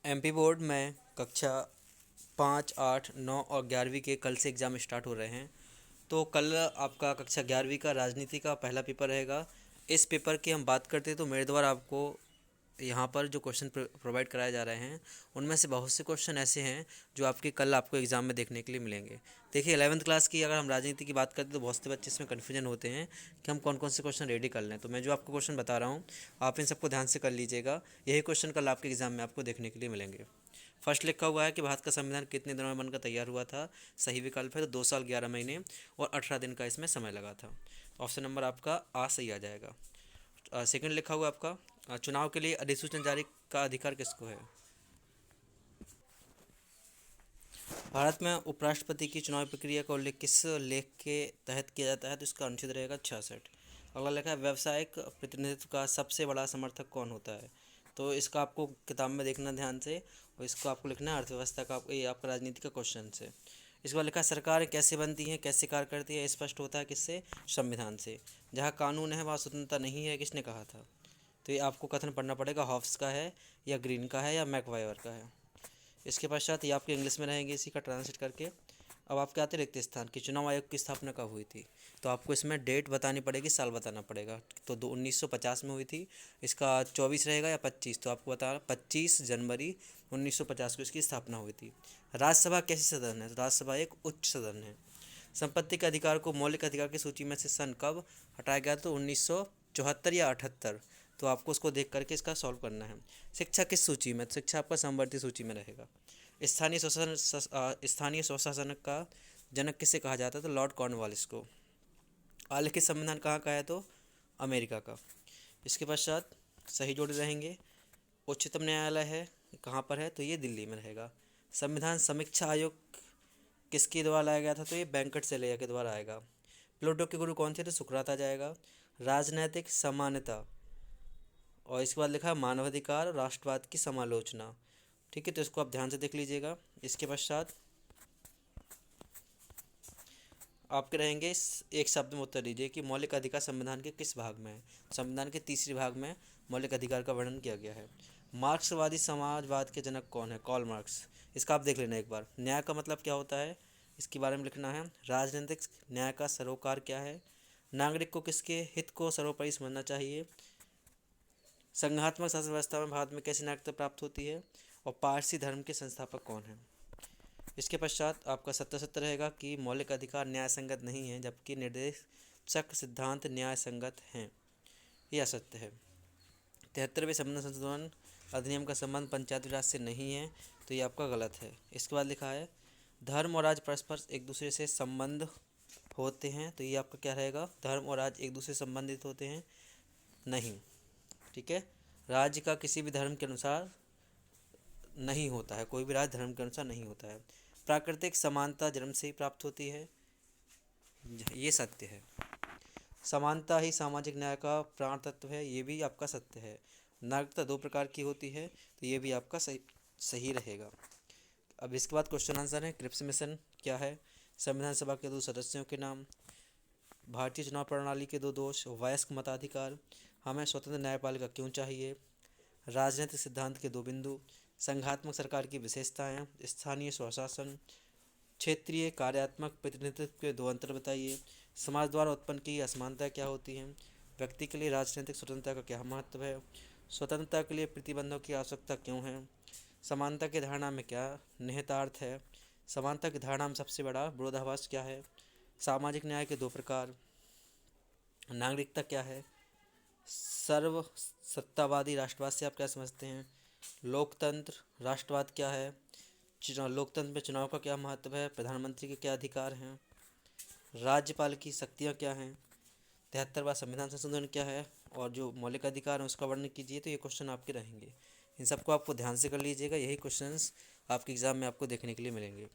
MP board में कक्षा 5, 8, 9 और 11वीं के कल से एग्ज़ाम स्टार्ट हो रहे हैं। तो कल आपका कक्षा 11वीं का राजनीति का पहला पेपर रहेगा। इस पेपर की हम बात करते हैं तो मेरे द्वारा आपको यहाँ पर जो क्वेश्चन प्रोवाइड कराए जा रहे हैं उनमें से बहुत से क्वेश्चन ऐसे हैं जो आपके कल आपको एग्ज़ाम में देखने के लिए मिलेंगे। देखिए 11वीं क्लास की अगर हम राजनीति की बात करते हैं तो बहुत से बच्चे इसमें कन्फ्यूजन होते हैं कि हम कौन कौन से क्वेश्चन रेडी कर लें। तो मैं जो आपको क्वेश्चन बता रहा हूँ आप इन सबको ध्यान से कर लीजिएगा। यही क्वेश्चन कल आपके एग्ज़ाम में आपको देखने के लिए मिलेंगे। फर्स्ट लिखा हुआ है कि भारत का संविधान कितने दिनों में बनकर तैयार हुआ था। सही विकल्प है तो 2 साल 11 महीने और 18 दिन का इसमें समय लगा था। ऑप्शन नंबर आपका आ सही आ जाएगा। सेकंड लिखा हुआ आपका चुनाव के लिए अधिसूचना जारी का अधिकार किसको है। भारत में उपराष्ट्रपति की चुनाव प्रक्रिया का उल्लेख किस लेख के तहत किया जाता है, तो इसका अनुच्छेद रहेगा 66। अगला लिखा है व्यावसायिक प्रतिनिधित्व का सबसे बड़ा समर्थक कौन होता है। तो इसका आपको किताब में देखना ध्यान से और इसको आपको लिखना है अर्थव्यवस्था का, ये आपका राजनीति का क्वेश्चन से। इसके बाद लिखा है सरकार कैसे बनती है, कैसे कार्य करती है, स्पष्ट होता है किससे, संविधान से। जहाँ कानून है वहाँ स्वतंत्रता नहीं है, किसने कहा था। तो ये आपको कथन पढ़ना पड़ेगा, हॉब्स का है या ग्रीन का है या मैकवायर का है। इसके पश्चात ये आपके इंग्लिश में रहेंगे इसी का ट्रांसलेट करके। अब आपके आते रिक्त स्थान की चुनाव आयोग की स्थापना कब हुई थी, तो आपको इसमें डेट बतानी पड़ेगी, साल बताना पड़ेगा। तो 1950 में हुई थी। इसका 24 रहेगा या 25, तो आपको बता 25 जनवरी 1950 को इसकी स्थापना हुई थी। राज्यसभा कैसी सदन है, तो राज्यसभा एक उच्च सदन है। संपत्ति के अधिकार को मौलिक अधिकार की सूची में से सन कब हटाया गया, तो 1974 या 78। तो आपको उसको देख करके इसका सॉल्व करना है। शिक्षा किस सूची में, शिक्षा आपका समवर्ती सूची में रहेगा। स्थानीय स्वशासन का जनक किसे कहा जाता है, तो लॉर्ड कॉर्नवालिस को। आलिखित संविधान कहाँ का है, तो अमेरिका का। इसके पश्चात सही जोड़े रहेंगे। उच्चतम न्यायालय है कहाँ पर है, तो ये दिल्ली में रहेगा। संविधान समीक्षा आयोग किसके द्वारा लाया गया था, तो ये बैंकट से ले के द्वारा आएगा। प्लेटो के गुरु कौन थे, तो सुकरात आ जाएगा। राजनैतिक समानता और इसके बाद लिखा है मानवाधिकार राष्ट्रवाद की समालोचना। ठीक है, तो इसको आप ध्यान से देख लीजिएगा। इसके पश्चात आपके रहेंगे एक शब्द में उत्तर दीजिए कि मौलिक अधिकार संविधान के किस भाग में है। संविधान के तीसरे भाग में मौलिक अधिकार का वर्णन किया गया है। मार्क्सवादी समाजवाद के जनक कौन है, कॉल मार्क्स। इसका आप देख लेना एक बार। न्याय का मतलब क्या होता है, इसके बारे में लिखना है। राजनीतिक न्याय का सरोकार क्या है। नागरिक को किसके हित को सर्वोपरि समझना चाहिए। संघात्मक शासन व्यवस्था में भारत में कैसी नागरिकता प्राप्त होती है, और पारसी धर्म के संस्थापक कौन हैं। इसके पश्चात आपका 77 रहेगा कि मौलिक अधिकार न्याय संगत नहीं है जबकि निर्देशक सिद्धांत न्याय संगत हैं, ये असत्य है। 73वें संविधान संशोधन अधिनियम का संबंध पंचायती राज से नहीं है, तो ये आपका गलत है। इसके बाद लिखा है धर्म और राज परस्पर एक दूसरे से संबंध होते हैं, तो ये आपका क्या रहेगा, धर्म और राज एक दूसरे से संबंधित होते हैं, नहीं। ठीक है, राज्य का किसी भी धर्म के अनुसार नहीं होता है, कोई भी राज्य धर्म के अनुसार नहीं होता है। प्राकृतिक समानता जन्म से ही प्राप्त होती है, ये सत्य है। समानता ही सामाजिक न्याय का प्राण तत्व है, ये भी आपका सत्य है। नागरिकता 2 प्रकार की होती है, तो ये भी आपका सही रहेगा। अब इसके बाद क्वेश्चन आंसर है। क्रिप्स मिशन क्या है, संविधान सभा के 2 सदस्यों के नाम, भारतीय चुनाव प्रणाली के 2 दोष, वयस्क मताधिकार, हमें स्वतंत्र न्यायपालिका क्यों चाहिए, राजनीतिक सिद्धांत के 2 बिंदु, संघात्मक सरकार की विशेषताएं, स्थानीय स्वशासन, क्षेत्रीय कार्यात्मक प्रतिनिधित्व के 2 अंतर बताइए, समाज द्वारा उत्पन्न की असमानता क्या होती हैं, व्यक्ति के लिए राजनीतिक स्वतंत्रता का क्या महत्व है, स्वतंत्रता के लिए प्रतिबंधों की आवश्यकता क्यों है, समानता की धारणा में क्या निहितार्थ है, समानता की धारणा में सबसे बड़ा विरोधाभास क्या है, सामाजिक न्याय के 2 प्रकार, नागरिकता क्या है, सर्व सत्तावादी राष्ट्रवाद से आप क्या समझते हैं, लोकतंत्र राष्ट्रवाद क्या है, लोकतंत्र में चुनाव का क्या महत्व है, प्रधानमंत्री के क्या अधिकार हैं, राज्यपाल की शक्तियाँ क्या हैं, 73वां संविधान संशोधन क्या है, और जो मौलिक अधिकार हैं उसका वर्णन कीजिए। तो ये क्वेश्चन आपके रहेंगे, इन सबको आपको ध्यान से कर लीजिएगा। यही क्वेश्चंस आपके एग्ज़ाम में आपको देखने के लिए मिलेंगे।